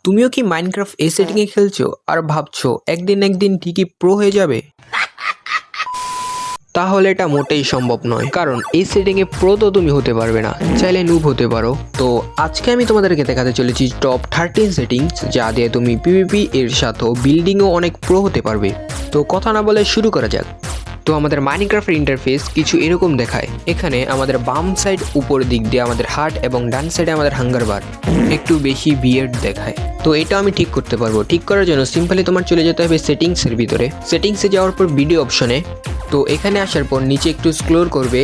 তুমিও কি মাইনক্রাফট এই সেটিংয়ে খেলছো আর ভাবছো একদিন ঠিকই প্রো হয়ে যাবে? তাহলে এটা মোটেই সম্ভব নয়, কারণ এই সেটিংয়ে প্রো তো তুমি হতে পারবে না, চাইলে নুব হতে পারো। তো আজকে আমি তোমাদেরকে দেখাতে চলেছি টপ 13 সেটিংস যা দিয়ে তুমি পিভিপি এর সাথেও বিল্ডিংও অনেক প্রো হতে পারবে। তো কথা না বলে শুরু করা যাক। তো আমাদের মাইনক্রাফটের ইন্টারফেস কিছু এরকম দেখায়। এখানে আমাদের বাম সাইড উপর দিক দিয়ে আমাদের হার্ট এবং ডান সাইডে আমাদের হাঙ্গার বার একটু বেশি বিয়ার্ড দেখায়। তো এটা আমি ঠিক করতে পারবো। ঠিক করার জন্য সিম্পলি তোমার চলে যেতে হবে সেটিংসের ভিতরে। সেটিংসে যাওয়ার পর ভিডিও অপশনে, তো এখানে আসার পর নিচে একটু স্ক্রল করবে,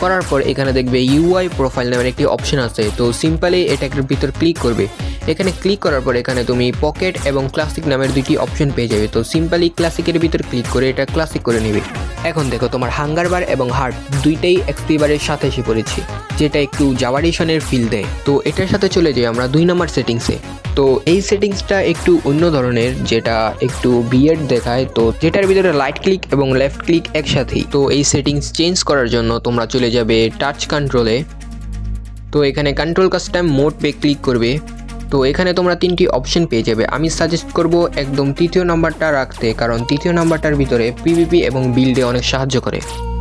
করার পর এখানে দেখবে ইউআই প্রোফাইল নামের একটি অপশন আছে। তো সিম্পলি এটার ভিতর ক্লিক করবে। এখানে ক্লিক করার পর এখানে তুমি পকেট এবং ক্লাসিক নামের দুটি অপশন পেয়ে যাবে। তো সিম্পলি ক্লাসিকের ভিতর ক্লিক করে এটা ক্লাসিক করে নেবে। এখন দেখো তোমার হাঙ্গার বার এবং হার্ট দুইটাই এক্সপি বারের সাথে এসে পড়েছে, যেটা একটু জাভারিশনের ফিল দেয়। তো এটার সাথে চলে যাই আমরা 2 নম্বর সেটিংসে। তো এই সেটিংসটা একটু অন্য ধরনের, যেটা একটু বিয়ার্ড দেখায়। তো যেটার ভিতরে রাইট ক্লিক এবং লেফট ক্লিক একসাথেই। তো এই সেটিংস চেঞ্জ করার জন্য তোমরা চলে যাবে টাচ কন্ট্রোলে। তো এখানে control custom mode pay click করবে। তো এখানে তোমরা 3টি অপশন পেয়ে যাবে। আমি সাজেস্ট করব একদম 3য় নাম্বারটা রাখতে, কারণ 3য় নাম্বারটার ভিতরে পিভিপি এবং বিল্ডে অনেক সাহায্য করে।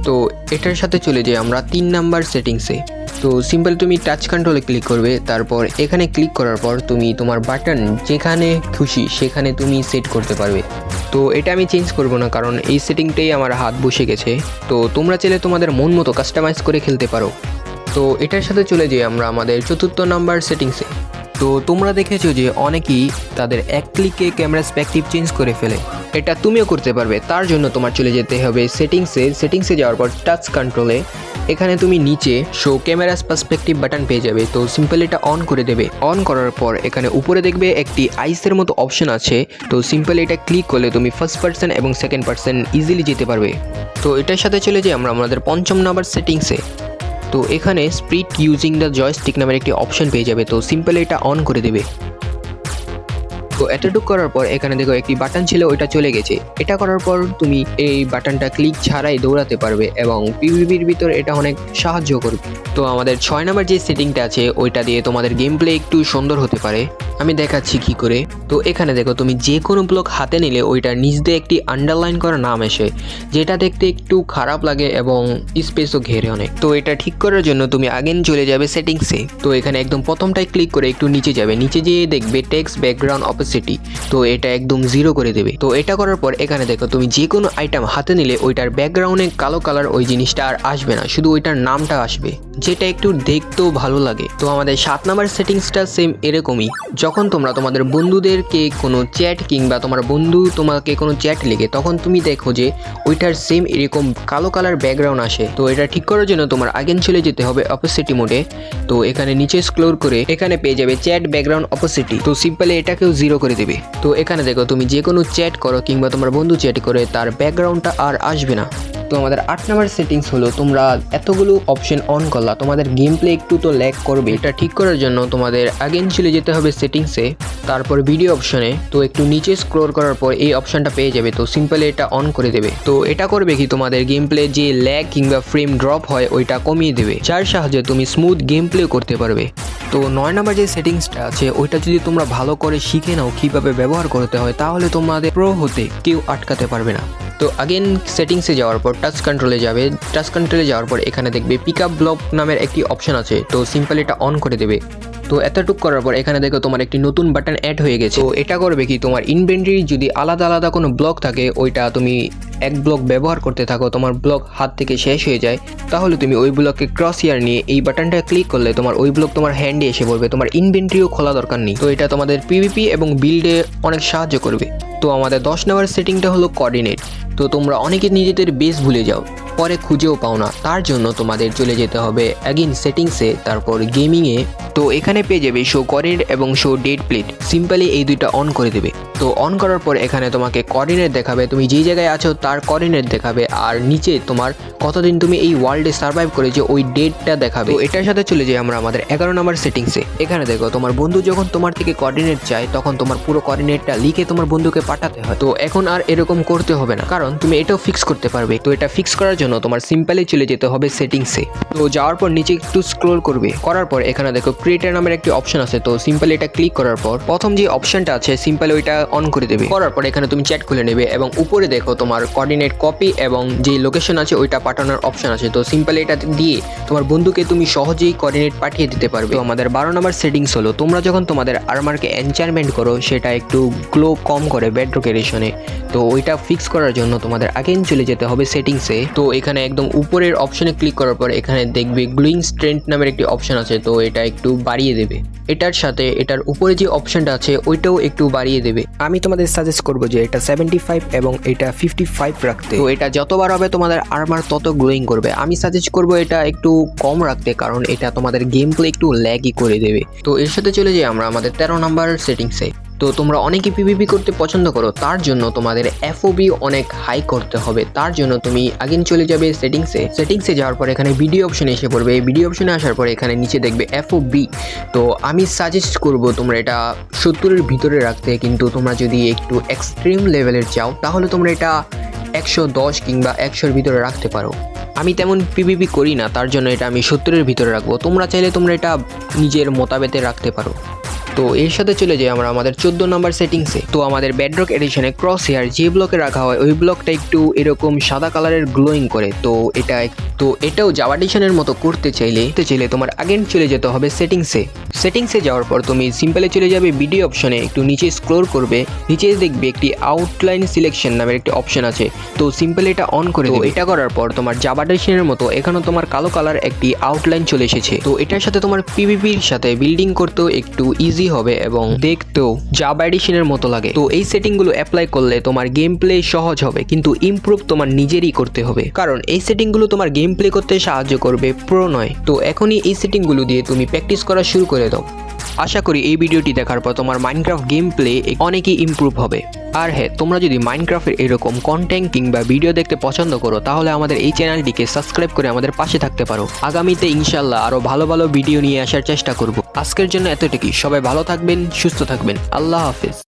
তো এটার সাথে চলে যাই আমরা 3 নাম্বার সেটিংসে। তো সিম্পল তুমি টাচ কন্ট্রোলে ক্লিক করবে, তারপর এখানে ক্লিক করার পর তুমি তোমার বাটন যেখানে খুশি সেখানে তুমি সেট করতে পারবে। তো এটা আমি চেঞ্জ করব না, কারণ এই সেটিংটাই আমার হাত বসে গেছে। তো তোমরা চাইলে তোমাদের মন মতো কাস্টমাইজ করে খেলতে পারো। তো এটার সাথে চলে যাই আমরা আমাদের 4র্থ নাম্বার সেটিংসে। তো তোমরা দেখেছো যে অনেকেই তাদের এক ক্লিকে ক্যামেরা পার্সপেক্টিভ চেঞ্জ করে ফেলে। এটা তুমিও করতে পারবে। তার জন্য তোমার চলে যেতে হবে সেটিংসে যাওয়ার পর টাচ কন্ট্রোলে এখানে তুমি নিচে শো ক্যামেরা পার্সপেক্টিভ বাটন পেয়ে যাবে। তো সিম্পল এটা অন করে দেবে। অন করার পর এখানে উপরে দেখবে একটি আইসের মতো অপশন আছে। তো সিম্পল এটা ক্লিক করলে তুমি ফার্স্ট পার্সন এবং সেকেন্ড পার্সন ইজিলি যেতে পারবে। তো এটার সাথে চলে যাই আমরা আমাদের 5ম নাম্বার সেটিংসে। তো এখানে স্প্রিট ইউজিং দ্য জয়স্টিক নামের একটি অপশন পেয়ে যাবে। তো সিম্পল এটা অন করে দেবে। তো এতটুকু করার পর এখানে দেখো একটি বাটন ছিল, ওইটা চলে গেছে। এটা করার পর তুমি এই বাটনটা ক্লিক ছাড়াই দৌড়াতে পারবে এবং পিভিপির ভিতর এটা অনেক সাহায্য করবে। তো আমাদের 6 নম্বর যে সেটিংটা আছে ওইটা দিয়ে তোমাদের গেম প্লে একটু সুন্দর হতে পারে। আমি দেখাচ্ছি কি করে। তো এখানে দেখো তুমি যে কোনো ব্লক হাতে নিলে ওইটার নিচ দিয়ে একটি আন্ডারলাইন করা নাম আসে, যেটা দেখতে একটু খারাপ লাগে এবং স্পেসও ঘেরে অনেক। তো এটা ঠিক করার জন্য তুমি আগেন চলে যাবে সেটিংসে। তো এখানে একদম প্রথমটাই ক্লিক করে একটু নিচে যাবে। নিচে যেয়ে দেখবে টেক্সট ব্যাকগ্রাউন্ড অপেসিটি। তো এটা একদম 0 করে দেবে। তো এটা করার পর এখানে দেখো তুমি যে কোনো আইটেম হাতে নিলে ওইটার ব্যাকগ্রাউন্ডে কালো কালার ওই জিনিসটা আর আসবে না, শুধু ওইটার নামটা আসবে, যেটা একটু দেখতেও ভালো লাগে। তো আমাদের 7 নম্বর সেটিংসটা সেম এরকমই। যখন তোমরা তোমাদের বন্ধুদেরকে কোনো চ্যাট কিংবা তোমার বন্ধু তোমাকে কোনো চ্যাট লেগে, তখন তুমি দেখো যে ওইটার সেম এরকম কালো কালার ব্যাকগ্রাউন্ড আসে। তো এটা ঠিক করার জন্য তোমার আগেন চলে যেতে হবে অপোসিটি মোডে। তো এখানে নিচে স্ক্রল করে এখানে পেয়ে যাবে চ্যাট ব্যাকগ্রাউন্ড অপোসিটি। তো সিম্পলি এটাকেও 0 করে দেবে। তো এখানে দেখো তুমি যে কোনো চ্যাট করো কিংবা তোমার বন্ধু চ্যাট করে, তার ব্যাকগ্রাউন্ডটা আর আসবে না। তো আমাদের 8 নম্বর সেটিংস হলো, তোমরা এতগুলো অপশন অন করলা, তোমাদের গেম প্লে একটু তো ল্যাগ করবে। এটা ঠিক করার জন্য তোমাদের আগেন চলে যেতে হবে সেটিংসে, তারপর ভিডিও অপশনে। তো একটু নিচে স্ক্রল করার পর এই অপশনটা পেয়ে যাবে। তো সিম্পলি এটা অন করে দেবে। তো এটা করবে কি, তোমাদের গেম প্লে যে ল্যাগ কিংবা ফ্রেম ড্রপ হয় ওইটা কমিয়ে দেবে, যার সাহায্যে তুমি স্মুথ গেম প্লে করতে পারবে। তো 9 নম্বর যে সেটিংসটা আছে ওইটা যদি তোমরা ভালো করে শিখে নাও কীভাবে ব্যবহার করতে হয়, তাহলে তোমাদের প্রো হতে কেউ আটকাতে পারবে না। তো আগেন সেটিংসে যাওয়ার পর টাচ কন্ট্রোলে যাবে। টাচ কন্ট্রোলে যাওয়ার পর এখানে দেখবে পিক আপ ব্লক নামের একটি অপশন আছে। তো সিম্পল এটা অন করে দেবে। তো এতটুকু করার পর এখানে দেখো তোমার একটি নতুন বাটন অ্যাড হয়ে গেছে। তো এটা করবে কি, তোমার ইনভেন্টরি যদি আলাদা আলাদা কোনো ব্লক থাকে, ওইটা তুমি এক ব্লক ব্যবহার করতে থাকো, তোমার ব্লক হাত থেকে শেষ হয়ে যায়, তাহলে তুমি ওই ব্লককে ক্রস ইয়ার নিয়ে এই বাটনটা ক্লিক করলে তোমার ওই ব্লক তোমার হ্যান্ডে এসে পড়বে, তোমার ইনভেন্টরিও খোলা দরকার নেই। তো এটা তোমাদের পিভিপি এবং বিল্ডে অনেক সাহায্য করবে। তো আমাদের 10 নম্বর সেটিংটা হলো কোঅর্ডিনেট। তো তোমরা অনেকে নিজেদের বেস ভুলে যাও, পরে খুঁজেও পাও না, তার জন্য তোমাদের চলে যেতে হবে অ্যাগেন সেটিংসে, তারপর গেমিংয়ে। তো এখানে পেয়ে যাবে শো কোঅর্ডিনেট এবং শো ডেট প্লেট। সিম্পলি এই দুইটা অন করে দেবে। তো অন করার পর এখানে তোমাকে কোঅর্ডিনেট দেখাবে, তুমি যেই জায়গায় আছো তার কোঅর্ডিনেট দেখাবে, আর নিচে তোমার কতদিন তুমি এই ওয়ার্ল্ডে সার্ভাইভ করেছো ওই ডেটটা দেখাবে। তো এটার সাথে চলে যাই আমরা আমাদের 11 নম্বর সেটিংসে। এখানে দেখো তোমার বন্ধু যখন তোমার থেকে কোঅর্ডিনেট চায় তখন তোমার পুরো কোঅর্ডিনেটটা লিখে তোমার বন্ধুকে পাঠাতে হয়। তো এখন আর এরকম করতে হবে না, কারণ তুমি এটাও ফিক্স করতে পারবে। তো এটা ফিক্স করার জন্য তোমার সিম্পলি চলে যেতে হবে সেটিংসে। তো যাওয়ার পর নিচে একটু স্ক্রল করবে, করার পর এখানে দেখো ক্রিয়েটার নামের একটি অপশন আছে। তো সিম্পলি এটা ক্লিক করার পর প্রথম যে অপশনটা আছে সিম্পলি ওইটা অন করে দেবে। করার পর এখানে তুমি চ্যাট খুলে নেবে এবং উপরে দেখো তোমার কোঅর্ডিনেট কপি এবং যে লোকেশন আছে ওইটা পাঠানোর অপশন আছে। তো সিম্পলি এটা দিয়ে তোমার বন্ধুকে তুমি সহজেই কোঅর্ডিনেট পাঠিয়ে দিতে পারবে। তো আমাদের 12 নম্বর সেটিংস হলো তোমরা যখন তোমাদের আর্মারকে এনচারমেন্ট করো সেটা একটু গ্লো কম করে বেডরক এডিশনে। তো ওইটা ফিক্স করার জন্য তোমাদের আগেই চলে যেতে হবে সেটিংসে। তো এখানে একদম উপরের অপশনে ক্লিক করার পর এখানে দেখবে গ্লোয়িং স্ট্রেংথ নামের একটি অপশন আছে। তো এটা একটু বাড়িয়ে দেবে, এটার সাথে এটার উপরে যে অপশনটা আছে ওইটাও একটু বাড়িয়ে দেবে। আমি তোমাদের সাজেস্ট করবো যে এটা 75 এবং এটা 55 রাখতে। তো এটা যতবার হবে তোমাদের আর্মার তত গ্লোয়িং করবে। আমি সাজেস্ট করবো এটা একটু কম রাখতে, কারণ এটা তোমাদের গেম প্লে একটু ল্যাগই করে দেবে। তো এর সাথে চলে যাই আমরা আমাদের 13 নম্বর সেটিংসে। তো তোমরা অনেকে পিভিপি করতে পছন্দ করো, তার জন্য তোমাদের এফওবি অনেক হাই করতে হবে। তার জন্য তুমি আগে চলে যাবে সেটিংসে যাওয়ার পর এখানে ভিডিও অপশনে এসে পড়বে। এই ভিডিও অপশনে আসার পর এখানে নিচে দেখবে এফওবি। তো আমি সাজেস্ট করব তোমরা এটা 70-এর ভিতরে রাখতে, কিন্তু তোমরা যদি একটু এক্সট্রিম লেভেলের চাও তাহলে তোমরা এটা 110 কিংবা 100-এর ভিতরে রাখতে পারো। আমি তেমন পিভিপি করি না, তার জন্য এটা আমি 70-এর ভিতরে রাখবো। তোমরা চাইলে তোমরা এটা নিজের মোতাবেতে রাখতে পারো। তো এর সাথে চলে যাই আমরা আমাদের 14 নম্বর সেটিংসে। তো আমাদের বেডরক এডিশনে ক্রস হেয়ার যে ব্লকে রাখা হয় ওই ব্লকটা একটু এরকম সাদা কালারের গ্লোয়িং করে। তো এটাও জাভা এডিশনের মতো করতে চাইলে তোমার আগে চলে যেতে হবে সেটিংসে যাওয়ার পর তুমি সিম্পলি চলে যাবে ভিডিও অপশনে, একটু নিচে স্ক্রল করবে, নিচে দেখবে একটি আউটলাইন সিলেকশন নামের একটি অপশন আছে। তো সিম্পলি এটা অন করে দেবে। এটা করার পর তোমার জাভা এডিশনের মতো এখানেও তোমার কালো কালার একটি আউটলাইন চলে এসেছে। তো এটার সাথে তোমার পিভিপির সাথে বিল্ডিং করতেও একটু ইজি হবে এবং দেখতেও জাভা এডিশনের মতো লাগে। তো এই সেটিংগুলো অ্যাপ্লাই করলে তোমার গেম প্লে সহজ হবে, কিন্তু ইমপ্রুভ তোমার নিজেরই করতে হবে, কারণ এই সেটিংগুলো তোমার গেম প্লে করতে সাহায্য করবে, প্রো নয়। তো এখনই এই সেটিংগুলো দিয়ে তুমি প্র্যাকটিস করা শুরু করে দাও। আশা করি এই ভিডিওটি দেখার পর তোমার মাইনক্রাফট গেম প্লে অনেকই ইমপ্রুভ হবে। আর হ্যাঁ, তোমরা যদি মাইনক্রাফটের এরকম কন্টেন্ট কিংবা ভিডিও দেখতে পছন্দ করো তাহলে আমাদের এই চ্যানেলটিকে সাবস্ক্রাইব করে আমাদের পাশে থাকতে পারো। আগামীতে ইনশাল্লাহ আরও ভালো ভালো ভিডিও নিয়ে আসার চেষ্টা করব। আজকের জন্য এতটুকুই। সবাই ভালো থাকবেন, সুস্থ থাকবেন। আল্লাহ হাফেজ।